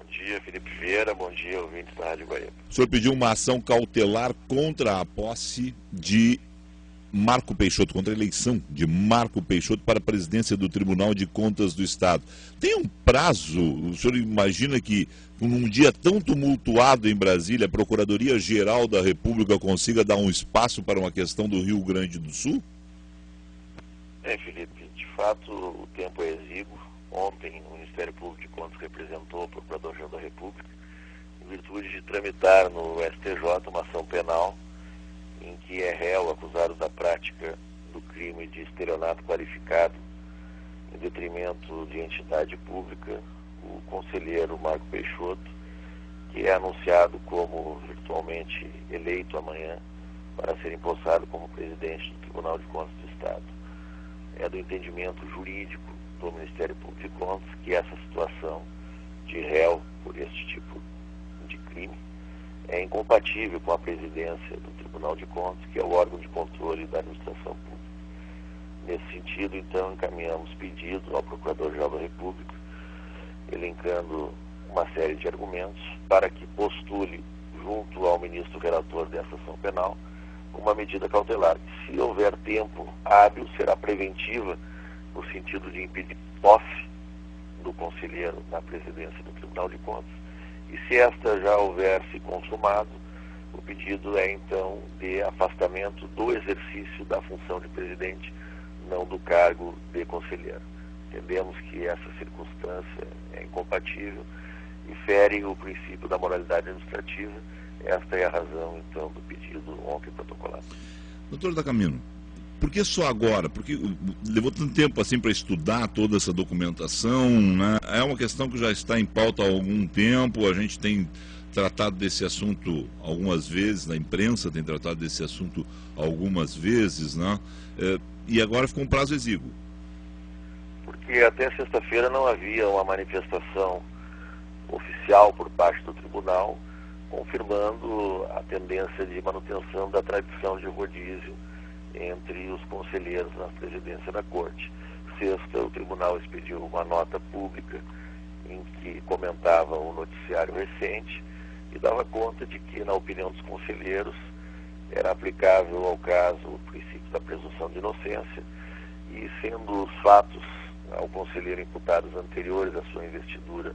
Bom dia, Felipe Vieira. Bom dia, ouvintes da Rádio Guaíba. O senhor pediu uma ação cautelar contra a posse de Marco Peixoto, contra a eleição de Marco Peixoto para a presidência do Tribunal de Contas do Estado. Tem um prazo? O senhor imagina que num dia tão tumultuado em Brasília, a Procuradoria-Geral da República consiga dar um espaço para uma questão do Rio Grande do Sul? Felipe, de fato o tempo é exíguo. Ontem o Ministério Público de Contas representou o Procurador-Geral da República em virtude de tramitar no STJ uma ação penal em que é réu acusado da prática do crime de estelionato qualificado em detrimento de entidade pública, o conselheiro Marco Peixoto, que é anunciado como virtualmente eleito amanhã para ser empossado como presidente do Tribunal de Contas do Estado. É do entendimento jurídico do Ministério Público de Contas que essa situação de réu por este tipo de crime é incompatível com a presidência do Tribunal de Contas, que é o órgão de controle da administração pública. Nesse sentido, então, encaminhamos pedido ao Procurador-Geral da República, elencando uma série de argumentos para que postule, junto ao ministro relator dessa ação penal, uma medida cautelar. Se houver tempo hábil, será preventiva, no sentido de impedir posse do conselheiro na presidência do Tribunal de Contas. E se esta já houver se consumado, o pedido é então de afastamento do exercício da função de presidente, não do cargo de conselheiro. Entendemos que essa circunstância é incompatível e fere o princípio da moralidade administrativa. Esta é a razão, então, do pedido ontem protocolado. Doutor Dacamino, por que só agora? Porque levou tanto tempo assim para estudar toda essa documentação, né? É uma questão que já está em pauta há algum tempo, a gente tem tratado desse assunto algumas vezes, na imprensa tem tratado desse assunto algumas vezes, né? E agora ficou um prazo exíguo. Porque até sexta-feira não havia uma manifestação oficial por parte do tribunal confirmando a tendência de manutenção da tradição de rodízio entre os conselheiros na presidência da Corte. Sexta, o tribunal expediu uma nota pública em que comentava um noticiário recente e dava conta de que, na opinião dos conselheiros, era aplicável ao caso o princípio da presunção de inocência e, sendo os fatos ao conselheiro imputados anteriores à sua investidura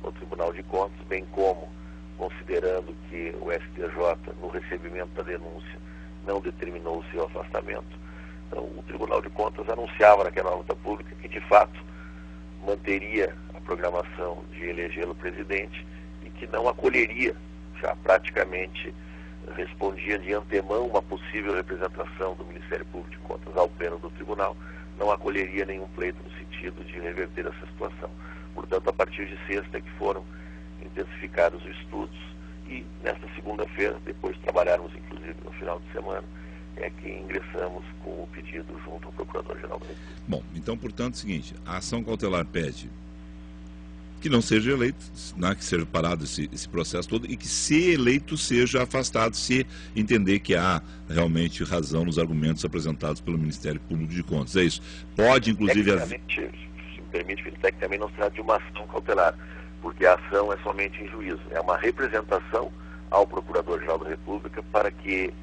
no Tribunal de Contas, bem como considerando que o STJ, no recebimento da denúncia, não determinou o seu afastamento, então, o Tribunal de Contas anunciava naquela nota pública que, de fato, manteria a programação de elegê-lo presidente e que não acolheria, já praticamente respondia de antemão uma possível representação do Ministério Público de Contas ao pleno do Tribunal, não acolheria nenhum pleito no sentido de reverter essa situação. Portanto, a partir de sexta que foram intensificados os estudos e nesta segunda-feira, depois de trabalharmos inclusive no final de semana, é que ingressamos com o pedido junto ao Procurador-Geral da República. Bom, então, portanto, é o seguinte, a ação cautelar pede que não seja eleito, né, que seja parado esse processo todo e que, se eleito, seja afastado, se entender que há realmente razão nos argumentos apresentados pelo Ministério Público de Contas. É isso. Pode, inclusive... Se me permite, Felipe, também não se trata de uma ação cautelar, porque a ação é somente em juízo. É uma representação ao Procurador-Geral da República para que,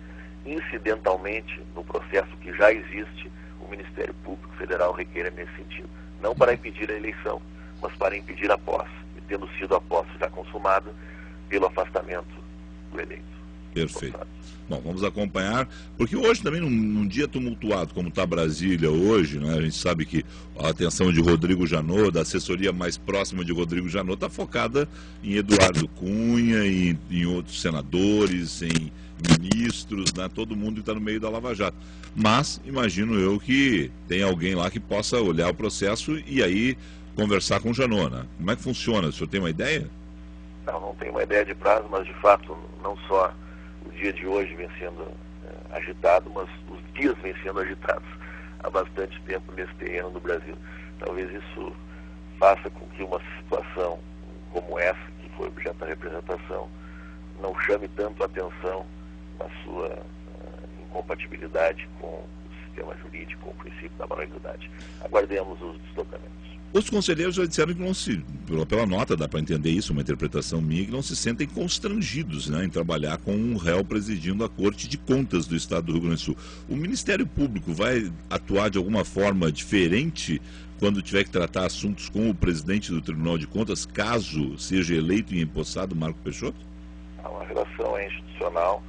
incidentalmente, no processo que já existe, o Ministério Público Federal requeira nesse sentido. Não para impedir a eleição, mas para impedir a posse, e tendo sido a posse já consumada, pelo afastamento do eleito. Perfeito. Bom, vamos acompanhar, porque hoje também, num dia tumultuado como está Brasília hoje, né, a gente sabe que a atenção de Rodrigo Janot, da assessoria mais próxima de Rodrigo Janot, está focada em Eduardo Cunha, em outros senadores, em ministros, né, todo mundo está no meio da Lava Jato. Mas imagino eu que tem alguém lá que possa olhar o processo e aí conversar com o Janot, né? Como é que funciona? O senhor tem uma ideia? Não tenho uma ideia de prazo, mas de fato não só o dia de hoje vem sendo agitado, mas os dias vêm sendo agitados há bastante tempo nesse terreno no Brasil. Talvez isso faça com que uma situação como essa, que foi objeto da representação, não chame tanto a atenção na sua incompatibilidade com o sistema jurídico, com o princípio da moralidade. Aguardemos os desdobramentos. Os conselheiros já disseram que não se, pela nota dá para entender isso, uma interpretação minha, que não se sentem constrangidos, né, em trabalhar com um réu presidindo a Corte de Contas do Estado do Rio Grande do Sul. O Ministério Público vai atuar de alguma forma diferente quando tiver que tratar assuntos com o presidente do Tribunal de Contas, caso seja eleito e empossado Marco Peixoto? A relação é institucional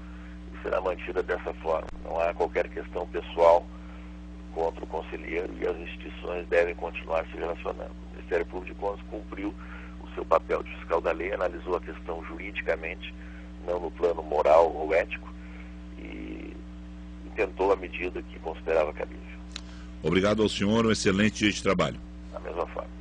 e será mantida dessa forma. Não há qualquer questão pessoal contra o conselheiro e as instituições devem continuar se relacionando. O Ministério Público de Contas cumpriu o seu papel de fiscal da lei, analisou a questão juridicamente, não no plano moral ou ético, e tentou a medida que considerava cabível. Obrigado ao senhor, um excelente dia de trabalho. Da mesma forma.